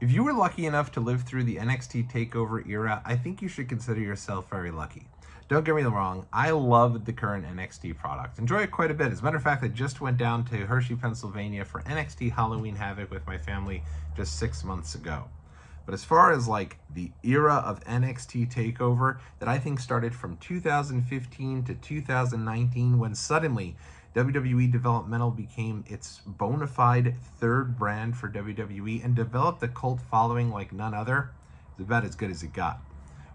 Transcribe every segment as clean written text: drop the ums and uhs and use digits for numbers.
If you were lucky enough to live through the NXT Takeover era, I think you should consider yourself very lucky. Don't get me wrong, I love the current NXT product. Enjoy it quite a bit. As a matter of fact, I just went down to Hershey, Pennsylvania for NXT Halloween Havoc with my family just 6 months ago. But as far as like the era of NXT TakeOver that I think started from 2015 to 2019 when suddenly WWE Developmental became its bona fide third brand for WWE and developed a cult following like none other, it's about as good as it got.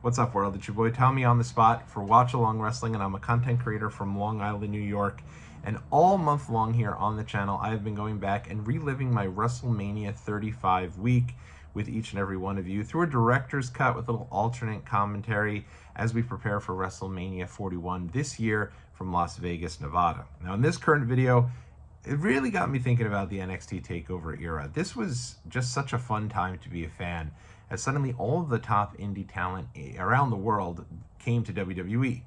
What's up, world? It's your boy Tommy on the spot for Watchalong Wrestling, and I'm a content creator from Long Island, New York. And all month long here on the channel, I have been going back and reliving my WrestleMania 35 week with each and every one of you through a director's cut with a little alternate commentary as we prepare for WrestleMania 41 this year from Las Vegas, Nevada. Now, in this current video, it really got me thinking about the NXT TakeOver era. This was just such a fun time to be a fan, as suddenly all of the top indie talent around the world came to WWE.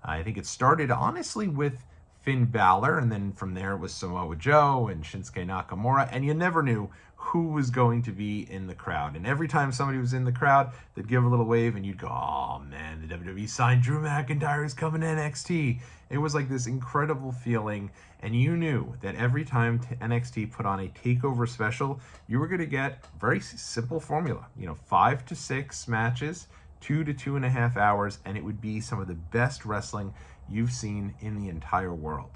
I think it started, honestly, with Finn Balor, and then from there it was Samoa Joe and Shinsuke Nakamura, and you never knew who was going to be in the crowd. And every time somebody was in the crowd, they'd give a little wave and you'd go, oh man, the WWE signed Drew McIntyre, is coming to NXT. It was like this incredible feeling, and you knew that every time NXT put on a takeover special, you were going to get a very simple formula, 5 to 6 matches, 2 to 2.5 hours, and it would be some of the best wrestling you've seen in the entire world.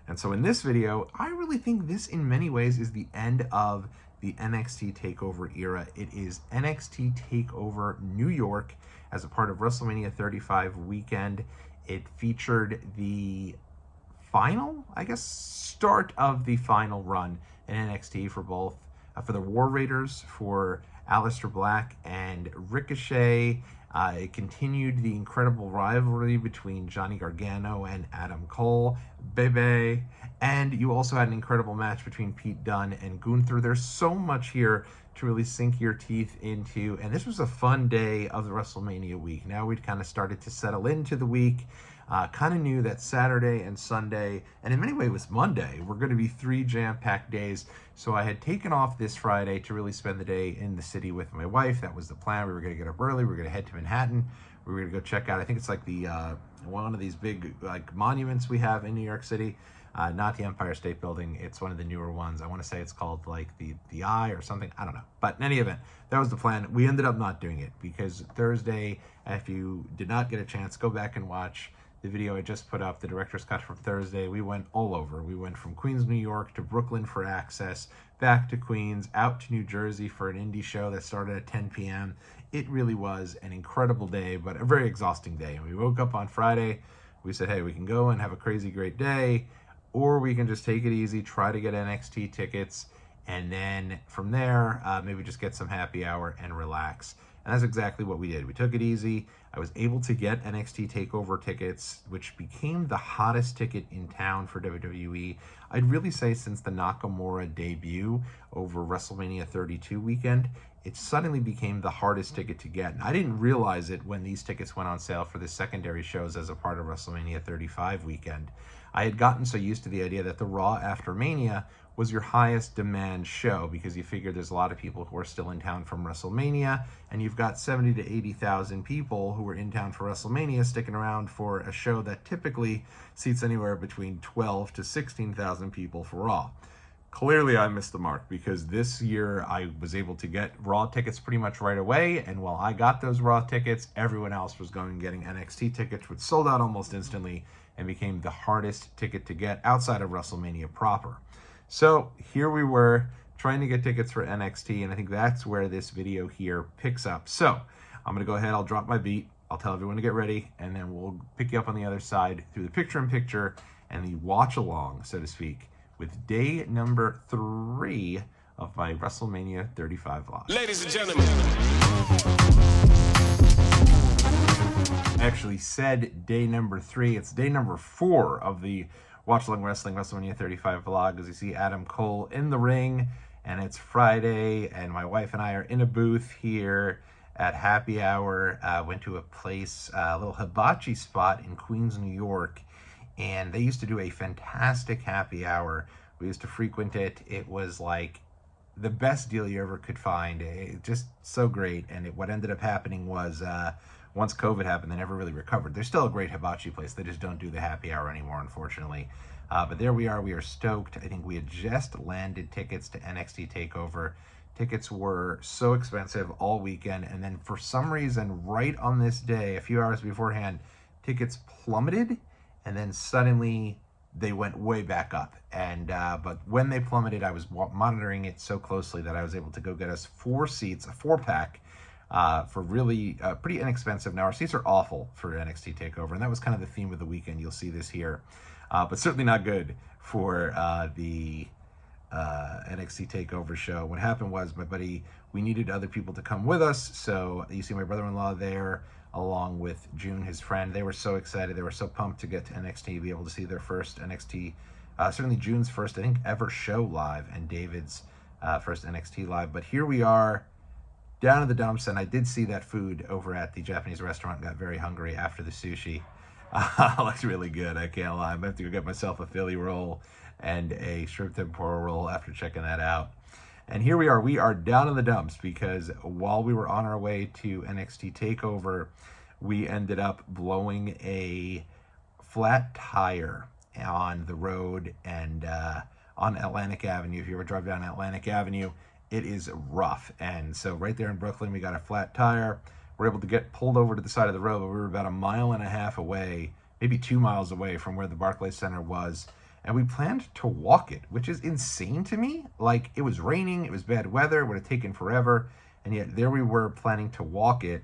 And so in this video, I really think this in many ways is the end of the NXT TakeOver era. It is NXT TakeOver New York as a part of WrestleMania 35 weekend. It featured the final, start of the final run in NXT for both, for the War Raiders, for Aleister Black and Ricochet. It continued the incredible rivalry between Johnny Gargano and Adam Cole, Bebe, and you also had an incredible match between Pete Dunne and Gunther. There's so much here to really sink your teeth into, and this was a fun day of the WrestleMania week. Now we'd kind of started to settle into the week, kind of knew that Saturday and Sunday, and in many ways it was Monday, were going to be 3 jam-packed days. So I had taken off this Friday to really spend the day in the city with my wife. That was the plan. We were going to get up early. We were going to head to Manhattan. We were going to go check out, I think it's like the one of these big monuments we have in New York City. Not the Empire State Building. It's one of the newer ones. I want to say it's called like the Eye or something. I don't know. But in any event, that was the plan. We ended up not doing it because Thursday, if you did not get a chance, go back and watch the video I just put up, the director's cut from Thursday. We went all over. We went from Queens, New York to Brooklyn for Access, back to Queens, out to New Jersey for an indie show that started at 10 p.m. It really was an incredible day, but a very exhausting day. And we woke up on Friday. We said, hey, we can go and have a crazy great day, or we can just take it easy, try to get NXT tickets, and then from there, maybe just get some happy hour and relax. And that's exactly what we did. We took it easy. I was able to get NXT TakeOver tickets, which became the hottest ticket in town for WWE. I'd really say since the Nakamura debut over WrestleMania 32 weekend, it suddenly became the hardest ticket to get. And I didn't realize it when these tickets went on sale for the secondary shows as a part of WrestleMania 35 weekend. I had gotten so used to the idea that the Raw after Mania was your highest demand show because you figure there's a lot of people who are still in town from WrestleMania, and you've got 70 to 80,000 people who are in town for WrestleMania sticking around for a show that typically seats anywhere between 12 to 16,000 people for Raw. Clearly I missed the mark because this year I was able to get Raw tickets pretty much right away, and while I got those Raw tickets, everyone else was going and getting NXT tickets, which sold out almost instantly and became the hardest ticket to get outside of WrestleMania proper. So here we were trying to get tickets for NXT, and I think that's where this video here picks up. So I'm going to go ahead, I'll drop my beat, I'll tell everyone to get ready, and then we'll pick you up on the other side through the picture-in-picture and the watch-along, so to speak, with day number 3 of my WrestleMania 35 vlog. Ladies and gentlemen. I actually said day number 3. It's day number 4 of the Watchalong Wrestling WrestleMania 35 vlog. As you see Adam Cole in the ring, and it's Friday, and my wife and I are in a booth here at happy hour. Went to a place, a little hibachi spot in Queens, New York, and they used to do a fantastic happy hour. We used to frequent it. It was like the best deal you ever could find. Just so great. And what ended up happening was once COVID happened, they never really recovered. They're still a great hibachi place. They just don't do the happy hour anymore, unfortunately. But there we are. We are stoked. I think we had just landed tickets to NXT Takeover. Tickets were so expensive all weekend. And then for some reason, right on this day, a few hours beforehand, tickets plummeted. And then suddenly they went way back up. And but when they plummeted, I was monitoring it so closely that I was able to go get us 4 seats, a 4-pack, for really pretty inexpensive. Now, our seats are awful for NXT TakeOver, and that was kind of the theme of the weekend. You'll see this here. But certainly not good for the NXT TakeOver show. What happened was my buddy, we needed other people to come with us. So you see my brother-in-law there, along with June, his friend. They were so excited. They were so pumped to get to NXT, be able to see their first NXT, certainly June's first, I think, ever show live, and David's first NXT live. But here we are, down in the dumps, and I did see that food over at the Japanese restaurant. Got very hungry after the sushi. Looks really good, I can't lie. I'm going to have to go get myself a Philly roll and a shrimp tempura roll after checking that out. And here we are down in the dumps, because while we were on our way to NXT TakeOver, we ended up blowing a flat tire on the road and on Atlantic Avenue. If you ever drive down Atlantic Avenue, it is rough. And so right there in Brooklyn, we got a flat tire. We're able to get pulled over to the side of the road, but we were about 1.5 miles away, maybe 2 miles away from where the Barclays Center was. And we planned to walk it, which is insane to me. Like, it was raining, it was bad weather, it would have taken forever. And yet there we were planning to walk it,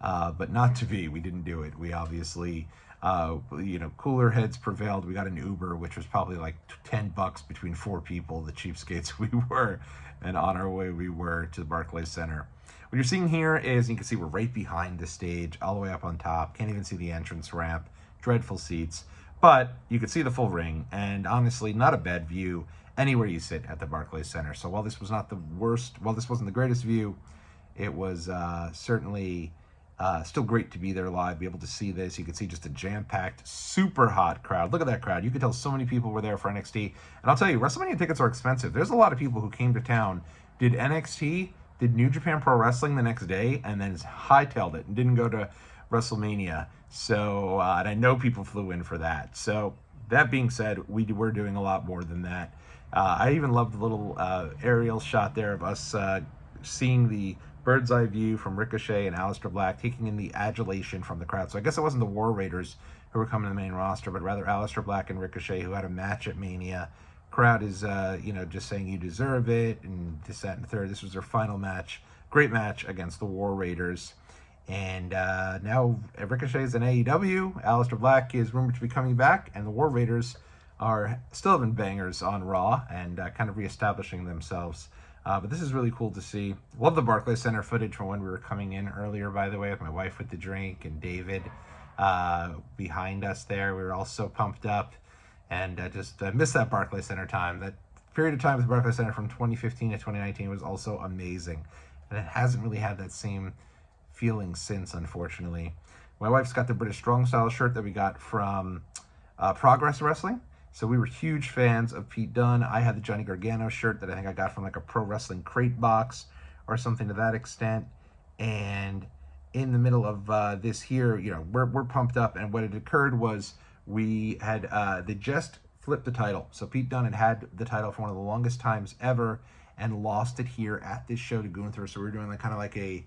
but not to be. We didn't do it. We obviously, cooler heads prevailed. We got an Uber, which was probably like $10 between 4 people, the cheapskates we were. And on our way we were to the Barclays Center. What you're seeing here is, you can see we're right behind the stage, all the way up on top. Can't even see the entrance ramp. Dreadful seats. But you could see the full ring, and honestly, not a bad view anywhere you sit at the Barclays Center. So while this was not the worst, while this wasn't the greatest view, it was certainly still great to be there live, be able to see this. You could see just a jam-packed, super hot crowd. Look at that crowd. You could tell so many people were there for NXT. And I'll tell you, WrestleMania tickets are expensive. There's a lot of people who came to town, did NXT, did New Japan Pro Wrestling the next day, and then hightailed it and didn't go to WrestleMania. So, and I know people flew in for that. So, that being said, we were doing a lot more than that. I even loved the little aerial shot there of us seeing the bird's eye view from Ricochet and Aleister Black, taking in the adulation from the crowd. So I guess it wasn't the War Raiders who were coming to the main roster, but rather Aleister Black and Ricochet, who had a match at Mania. Crowd is, just saying you deserve it, and this, that, and the third. This was their final match. Great match against the War Raiders. And now Ricochet is in AEW. Aleister Black is rumored to be coming back, and the War Raiders are still having bangers on Raw and kind of reestablishing themselves. But this is really cool to see. Love the Barclays Center footage from when we were coming in earlier, by the way, with my wife with the drink and David behind us there. We were all so pumped up, and just missed that Barclays Center time. That period of time with the Barclays Center from 2015 to 2019 was also amazing. And it hasn't really had that same feeling since, unfortunately. My wife's got the British Strong Style shirt that we got from Progress Wrestling. So we were huge fans of Pete Dunne. I had the Johnny Gargano shirt that I think I got from like a Pro Wrestling Crate box or something to that extent. And in the middle of this here, we're pumped up. And what had occurred was we had, they just flipped the title. So Pete Dunne had the title for one of the longest times ever and lost it here at this show to Gunther. So we were doing like kind of like a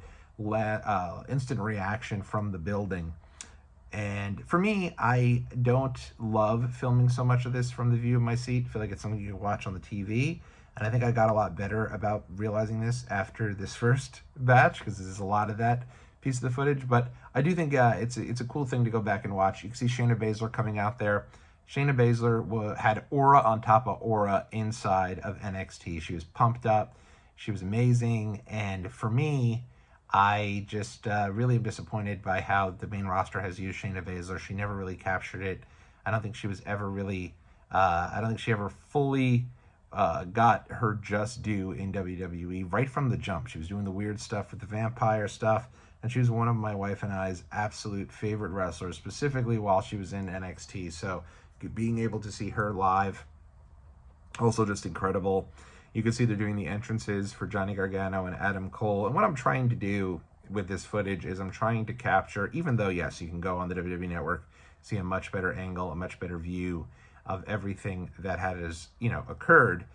instant reaction from the building. And for me, I don't love filming so much of this from the view of my seat. I feel like it's something you can watch on the TV. And I think I got a lot better about realizing this after this first batch, because there's a lot of that piece of the footage. But I do think it's a cool thing to go back and watch. You can see Shayna Baszler coming out there. Shayna Baszler had aura on top of aura inside of NXT. She was pumped up. She was amazing. And for me, I just really am disappointed by how the main roster has used Shayna Baszler. She never really captured it. I don't think she was ever really, I don't think she ever fully got her just due in WWE right from the jump. She was doing the weird stuff with the vampire stuff, and she was one of my wife and I's absolute favorite wrestlers, specifically while she was in NXT. So being able to see her live, also just incredible. You can see they're doing the entrances for Johnny Gargano and Adam Cole. And what I'm trying to do with this footage is I'm trying to capture, even though, yes, you can go on the WWE Network, see a much better angle, a much better view of everything that has, occurred.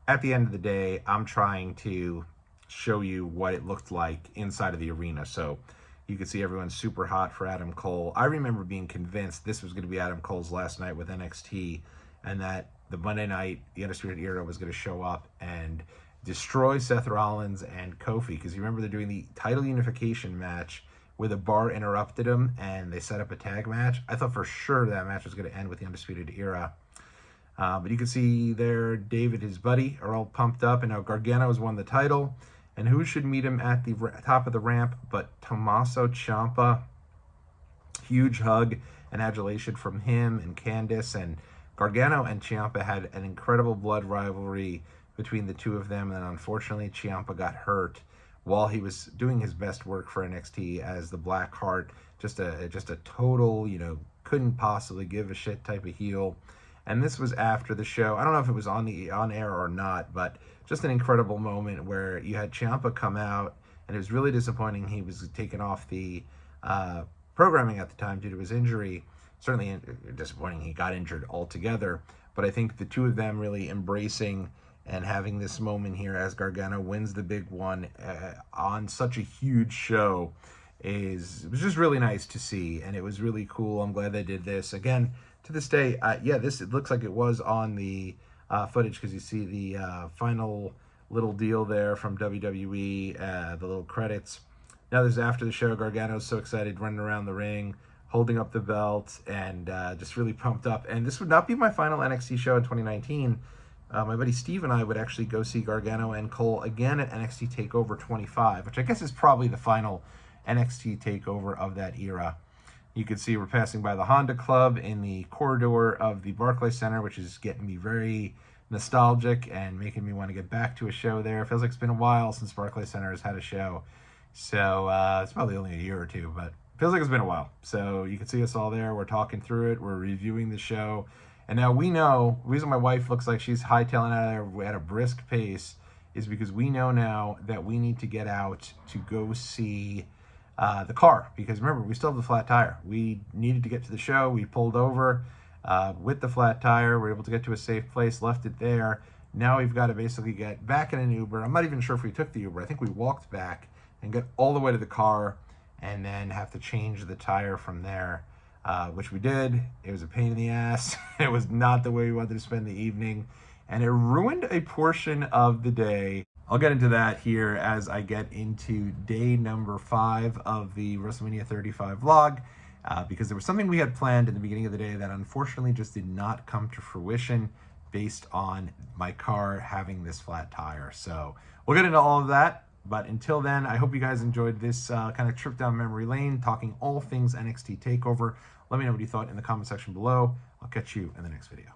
At the end of the day, I'm trying to show you what it looked like inside of the arena. So you can see everyone's super hot for Adam Cole. I remember being convinced this was going to be Adam Cole's last night with NXT, and that the Monday night, the Undisputed Era was going to show up and destroy Seth Rollins and Kofi. Because you remember they're doing the title unification match where the bar interrupted him and they set up a tag match. I thought for sure that match was going to end with the Undisputed Era. But you can see there, David, his buddy, are all pumped up, and now Gargano has won the title. And who should meet him at the top of the ramp but Tommaso Ciampa? Huge hug and adulation from him and Candice. And Gargano and Ciampa had an incredible blood rivalry between the two of them. And unfortunately, Ciampa got hurt while he was doing his best work for NXT as the Black Heart. Just a total, couldn't possibly give a shit type of heel. And this was after the show. I don't know if it was on air or not, but just an incredible moment where you had Ciampa come out, and it was really disappointing he was taken off the programming at the time due to his injury. Certainly disappointing he got injured altogether, but I think the two of them really embracing and having this moment here as Gargano wins the big one on such a huge show it was just really nice to see, and it was really cool. I'm glad they did this. Again, to this day, it looks like it was on the footage, because you see the final little deal there from WWE, the little credits. Now this is after the show. Gargano's so excited, running around the ring, holding up the belt, and just really pumped up. And this would not be my final NXT show in 2019. My buddy Steve and I would actually go see Gargano and Cole again at NXT Takeover 25, which I guess is probably the final NXT Takeover of that era. You can see we're passing by the Honda Club in the corridor of the Barclays Center, which is getting me very nostalgic and making me want to get back to a show there. It feels like it's been a while since Barclays Center has had a show. So it's probably only a year or two, but it feels like it's been a while. So you can see us all there. We're talking through it. We're reviewing the show. And now we know, the reason my wife looks like she's hightailing out of there at a brisk pace is because we know now that we need to get out to go see the car, because remember, we still have the flat tire. We needed to get to the show. We pulled over with the flat tire. We're able to get to a safe place, left it there. Now we've got to basically get back in an Uber. I'm not even sure if we took the Uber. I think we walked back and get all the way to the car and then have to change the tire from there, which we did. It was a pain in the ass. It was not the way we wanted to spend the evening, and it ruined a portion of the day. I'll get into that here as I get into day number 5 of the WrestleMania 35 vlog, because there was something we had planned in the beginning of the day that unfortunately just did not come to fruition based on my car having this flat tire. So we'll get into all of that, but until then, I hope you guys enjoyed this kind of trip down memory lane, talking all things NXT TakeOver. Let me know what you thought in the comment section below. I'll catch you in the next video.